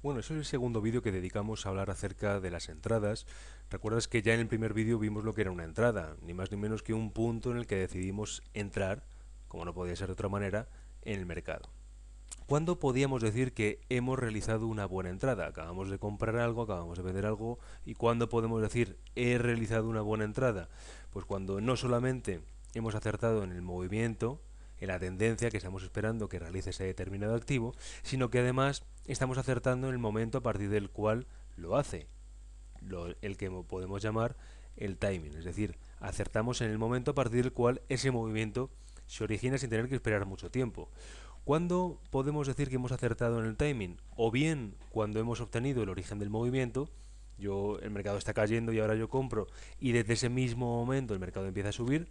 Bueno, eso es el segundo vídeo que dedicamos a hablar acerca de las entradas. Recuerdas que ya en el primer vídeo vimos lo que era una entrada, ni más ni menos que un punto en el que decidimos entrar, como no podía ser de otra manera, en el mercado. ¿Cuándo podíamos decir que hemos realizado una buena entrada? Acabamos de comprar algo, acabamos de vender algo, ¿y cuándo podemos decir he realizado una buena entrada? Pues cuando no solamente hemos acertado en el movimiento, en la tendencia que estamos esperando que realice ese determinado activo, sino que además estamos acertando en el momento a partir del cual lo hace, el que podemos llamar el timing, es decir, acertamos en el momento a partir del cual ese movimiento se origina sin tener que esperar mucho tiempo. ¿Cuándo podemos decir que hemos acertado en el timing? O bien cuando hemos obtenido el origen del movimiento, el mercado está cayendo y ahora yo compro y desde ese mismo momento el mercado empieza a subir,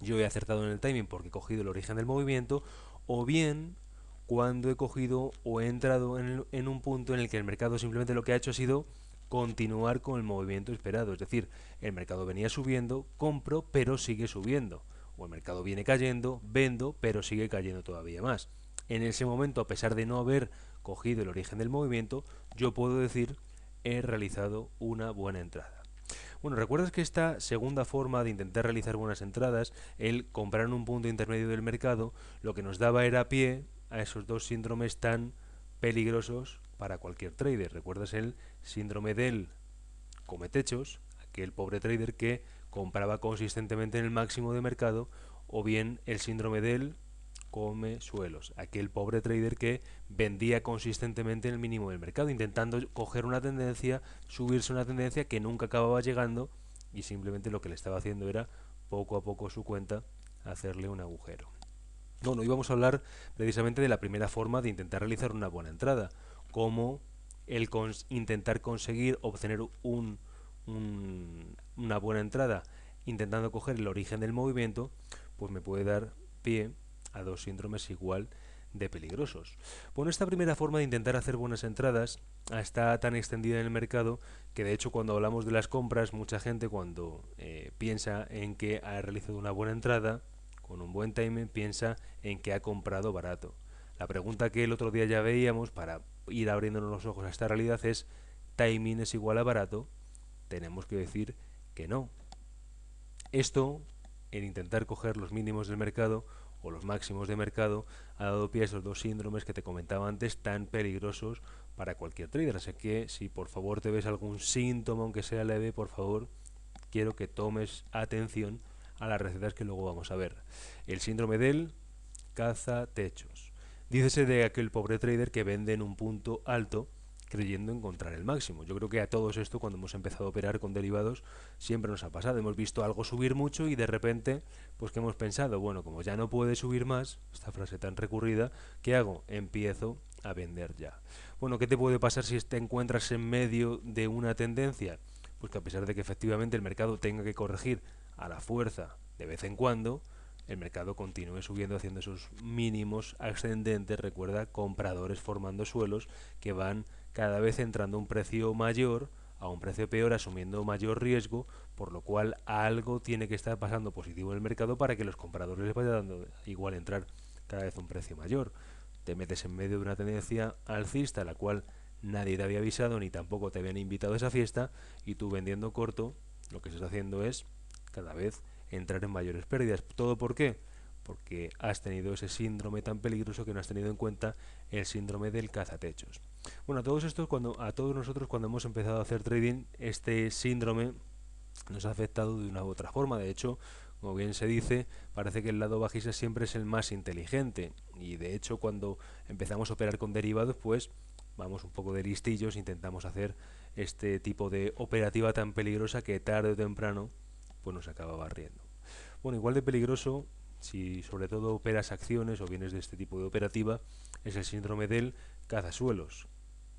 yo he acertado en el timing porque he cogido el origen del movimiento, o bien cuando he cogido o he entrado en un punto en el que el mercado simplemente lo que ha hecho ha sido continuar con el movimiento esperado, es decir, el mercado venía subiendo, compro, pero sigue subiendo, o el mercado viene cayendo, vendo, pero sigue cayendo todavía más. En ese momento, a pesar de no haber cogido el origen del movimiento, yo puedo decir he realizado una buena entrada. Bueno, ¿recuerdas que esta segunda forma de intentar realizar buenas entradas, el comprar en un punto intermedio del mercado, lo que nos daba era pie a esos dos síndromes tan peligrosos para cualquier trader? ¿Recuerdas el síndrome del cometechos, aquel pobre trader que compraba consistentemente en el máximo de mercado, o bien el síndrome del come suelos, aquel pobre trader que vendía consistentemente en el mínimo del mercado, intentando coger una tendencia, subirse una tendencia que nunca acababa llegando y simplemente lo que le estaba haciendo era poco a poco su cuenta hacerle un agujero. Bueno, hoy vamos a hablar precisamente de la primera forma de intentar realizar una buena entrada, como intentar conseguir obtener una buena entrada intentando coger el origen del movimiento, pues me puede dar pie a dos síndromes igual de peligrosos. Bueno, esta primera forma de intentar hacer buenas entradas está tan extendida en el mercado que de hecho cuando hablamos de las compras, mucha gente cuando piensa en que ha realizado una buena entrada, con un buen timing, piensa en que ha comprado barato. La pregunta que el otro día ya veíamos para ir abriéndonos los ojos a esta realidad es: ¿timing es igual a barato? Tenemos que decir que no. Esto, en intentar coger los mínimos del mercado o los máximos de mercado, ha dado pie a esos dos síndromes que te comentaba antes tan peligrosos para cualquier trader. Así que si por favor te ves algún síntoma, aunque sea leve, por favor quiero que tomes atención a las recetas que luego vamos a ver. El síndrome del cazatechos. Dícese de aquel pobre trader que vende en un punto alto creyendo encontrar el máximo. Yo creo que a todos esto, cuando hemos empezado a operar con derivados, siempre nos ha pasado. Hemos visto algo subir mucho y de repente, pues que hemos pensado, bueno, como ya no puede subir más, esta frase tan recurrida, ¿qué hago? Empiezo a vender ya. Bueno, ¿qué te puede pasar si te encuentras en medio de una tendencia? Pues que a pesar de que efectivamente el mercado tenga que corregir a la fuerza de vez en cuando, el mercado continúe subiendo haciendo esos mínimos ascendentes, recuerda, compradores formando suelos que van cada vez entrando a un precio mayor, a un precio peor, asumiendo mayor riesgo, por lo cual algo tiene que estar pasando positivo en el mercado para que los compradores les vaya dando igual entrar cada vez a un precio mayor. Te metes en medio de una tendencia alcista, la cual nadie te había avisado ni tampoco te habían invitado a esa fiesta, y tú vendiendo corto, lo que estás haciendo es cada vez entrar en mayores pérdidas. ¿Todo por qué? Porque has tenido ese síndrome tan peligroso que no has tenido en cuenta el síndrome del cazatechos. Bueno, a todos nosotros cuando hemos empezado a hacer trading, este síndrome nos ha afectado de una u otra forma. De hecho, como bien se dice, parece que el lado bajista siempre es el más inteligente. Y de hecho, cuando empezamos a operar con derivados, pues vamos un poco de listillos, intentamos hacer este tipo de operativa tan peligrosa que tarde o temprano pues nos acaba barriendo. Bueno, igual de peligroso, si sobre todo operas acciones o vienes de este tipo de operativa, es el síndrome del cazasuelos.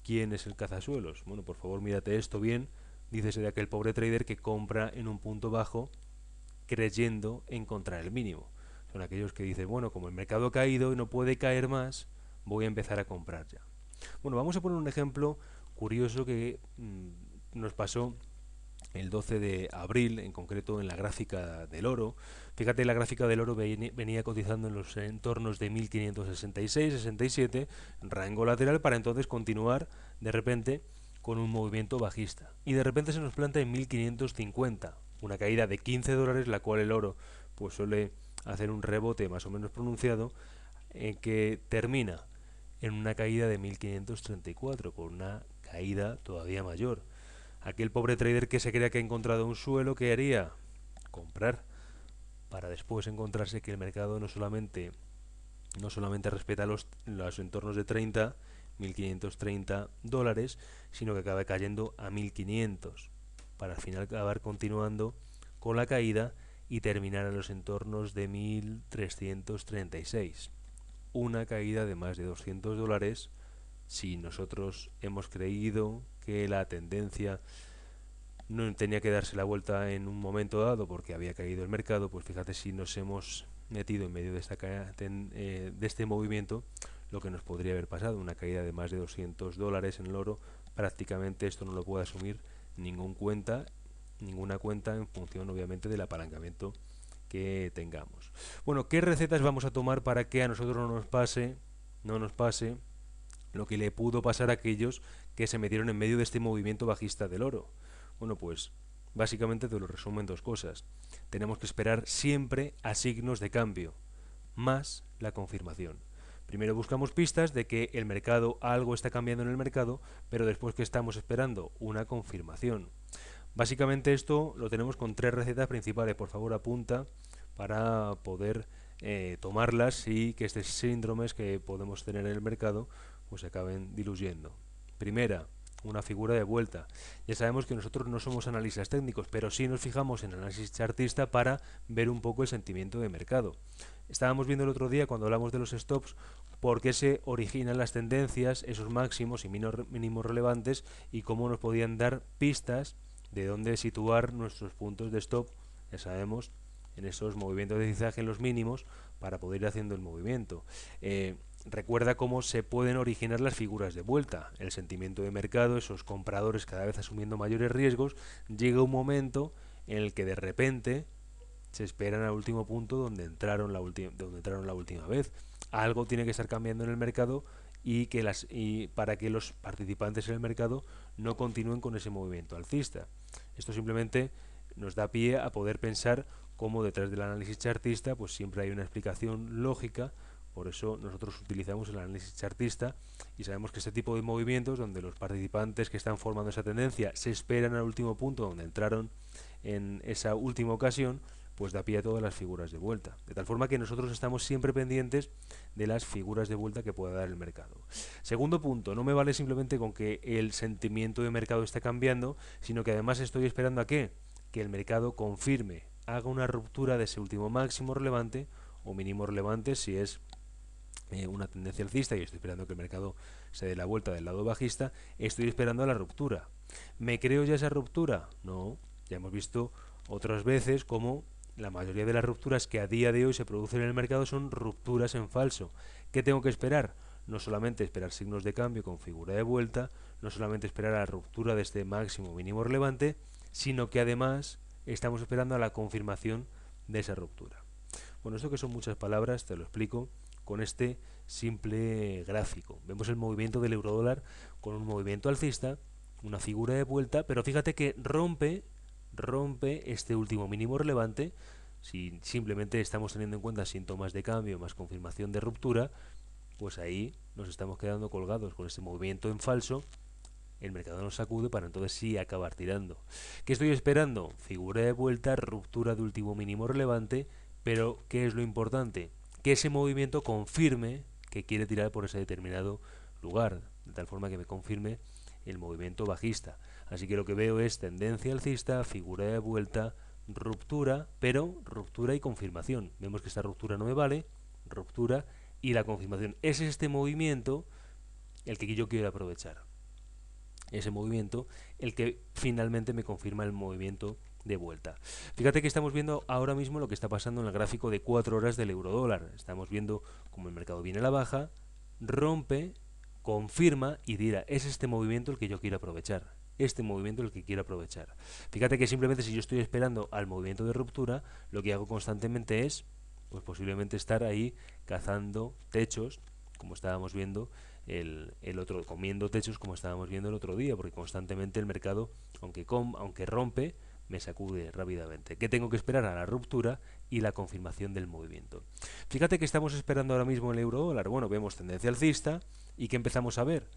¿Quién es el cazasuelos? Bueno, por favor mírate esto bien. Dícese de aquel pobre trader que compra en un punto bajo creyendo encontrar el mínimo. Son aquellos que dicen, bueno, como el mercado ha caído y no puede caer más, voy a empezar a comprar ya. Bueno, vamos a poner un ejemplo curioso que nos pasó el 12 de abril, en concreto en la gráfica del oro. Fíjate, la gráfica del oro venía cotizando en los entornos de 1566-67, rango lateral, para entonces continuar de repente con un movimiento bajista. Y de repente se nos planta en 1550, una caída de $15, la cual el oro pues suele hacer un rebote más o menos pronunciado, que termina en una caída de 1534, con una caída todavía mayor. Aquel pobre trader que se creía que ha encontrado un suelo, ¿qué haría? Comprar, para después encontrarse que el mercado no solamente respeta los entornos de 1530 dólares, sino que acaba cayendo a 1500, para al final acabar continuando con la caída y terminar en los entornos de 1336. Una caída de más de $200. Si nosotros hemos creído que la tendencia no tenía que darse la vuelta en un momento dado porque había caído el mercado, pues fíjate si nos hemos metido en medio de este movimiento, lo que nos podría haber pasado, una caída de más de $200 en el oro. Prácticamente esto no lo puede asumir ninguna cuenta, en función obviamente del apalancamiento que tengamos. Bueno, ¿qué recetas vamos a tomar para que a nosotros no nos pase lo que le pudo pasar a aquellos que se metieron en medio de este movimiento bajista del oro? Bueno, pues básicamente te lo resumo en dos cosas. Tenemos que esperar siempre a signos de cambio, más la confirmación. Primero buscamos pistas de que el mercado, algo está cambiando en el mercado, pero después que estamos esperando una confirmación. Básicamente esto lo tenemos con tres recetas principales. Por favor, apunta para poder tomarlas y que estos síndromes que podemos tener en el mercado pues se acaben diluyendo. Primera, una figura de vuelta. Ya sabemos que nosotros no somos analistas técnicos, pero sí nos fijamos en análisis chartista para ver un poco el sentimiento de mercado. Estábamos viendo el otro día, cuando hablamos de los stops, por qué se originan las tendencias, esos máximos y mínimos relevantes, y cómo nos podían dar pistas de dónde situar nuestros puntos de stop, ya sabemos, en esos movimientos de cizaje en los mínimos, para poder ir haciendo el movimiento. Recuerda cómo se pueden originar las figuras de vuelta, el sentimiento de mercado, esos compradores cada vez asumiendo mayores riesgos. Llega un momento en el que de repente se esperan al último punto donde entraron la última vez. Algo tiene que estar cambiando en el mercado y para que los participantes en el mercado no continúen con ese movimiento alcista. Esto simplemente nos da pie a poder pensar cómo detrás del análisis chartista pues siempre hay una explicación lógica. Por eso nosotros utilizamos el análisis chartista y sabemos que este tipo de movimientos, donde los participantes que están formando esa tendencia se esperan al último punto donde entraron en esa última ocasión, pues da pie a todas las figuras de vuelta. De tal forma que nosotros estamos siempre pendientes de las figuras de vuelta que pueda dar el mercado. Segundo punto, no me vale simplemente con que el sentimiento de mercado esté cambiando, sino que además estoy esperando a qué? Que el mercado confirme, haga una ruptura de ese último máximo relevante o mínimo relevante si es una tendencia alcista y estoy esperando que el mercado se dé la vuelta del lado bajista. Estoy esperando a la ruptura. ¿Me creo ya esa ruptura? No, ya hemos visto otras veces como la mayoría de las rupturas que a día de hoy se producen en el mercado son rupturas en falso. ¿Qué tengo que esperar? No solamente esperar signos de cambio con figura de vuelta, no solamente esperar a la ruptura de este máximo mínimo relevante, sino que además estamos esperando a la confirmación de esa ruptura. Bueno, esto que son muchas palabras, te lo explico con este simple gráfico. Vemos el movimiento del eurodólar con un movimiento alcista, una figura de vuelta, pero fíjate que rompe este último mínimo relevante. Si simplemente estamos teniendo en cuenta síntomas de cambio más confirmación de ruptura, pues ahí nos estamos quedando colgados con este movimiento en falso. El mercado nos sacude para entonces sí acabar tirando. ¿Qué estoy esperando? Figura de vuelta, ruptura de último mínimo relevante, pero ¿qué es lo importante? Que ese movimiento confirme que quiere tirar por ese determinado lugar, de tal forma que me confirme el movimiento bajista. Así que lo que veo es tendencia alcista, figura de vuelta, ruptura, pero ruptura y confirmación. Vemos que esta ruptura no me vale, ruptura y la confirmación. Es este movimiento el que yo quiero aprovechar. Ese movimiento el que finalmente me confirma el movimiento de vuelta. Fíjate que estamos viendo ahora mismo lo que está pasando en el gráfico de 4 horas del eurodólar. Estamos viendo cómo el mercado viene a la baja, rompe, confirma y dirá, es este movimiento el que yo quiero aprovechar. este movimiento el que quiero aprovechar. Fíjate que simplemente si yo estoy esperando al movimiento de ruptura, lo que hago constantemente es, pues posiblemente estar ahí cazando techos, como estábamos viendo el otro, comiendo techos como estábamos viendo el otro día, porque constantemente el mercado, aunque rompe, me sacude rápidamente. ¿Qué tengo que esperar? A la ruptura y la confirmación del movimiento. Fíjate que estamos esperando ahora mismo el euro dólar. Bueno, vemos tendencia alcista y ¿qué empezamos a ver?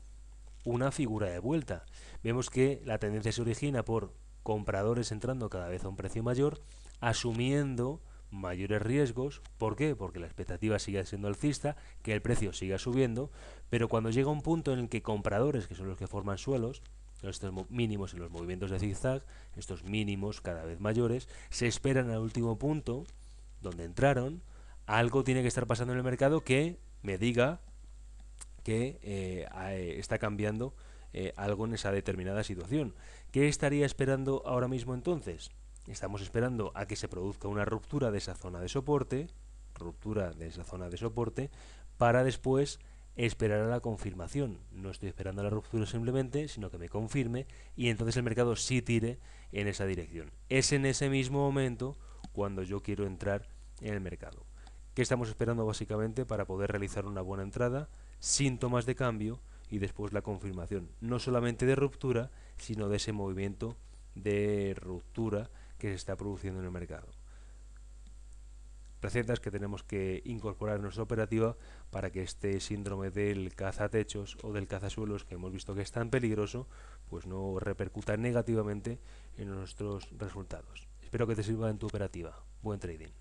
Una figura de vuelta. Vemos que la tendencia se origina por compradores entrando cada vez a un precio mayor, asumiendo mayores riesgos. ¿Por qué? Porque la expectativa sigue siendo alcista, que el precio siga subiendo, pero cuando llega un punto en el que compradores, que son los que forman suelos, estos mínimos en los movimientos de zigzag, estos mínimos cada vez mayores, se esperan al último punto donde entraron, algo tiene que estar pasando en el mercado que me diga que está cambiando algo en esa determinada situación. ¿Qué estaría esperando ahora mismo entonces? Estamos esperando a que se produzca una ruptura de esa zona de soporte, para después esperar a la confirmación. No estoy esperando a la ruptura simplemente, sino que me confirme y entonces el mercado sí tire en esa dirección. Es en ese mismo momento cuando yo quiero entrar en el mercado. ¿Qué estamos esperando básicamente para poder realizar una buena entrada? Síntomas de cambio y después la confirmación, no solamente de ruptura, sino de ese movimiento de ruptura que se está produciendo en el mercado. Recetas que tenemos que incorporar en nuestra operativa para que este síndrome del cazatechos o del cazasuelos, que hemos visto que es tan peligroso, pues no repercuta negativamente en nuestros resultados. Espero que te sirva en tu operativa. Buen trading.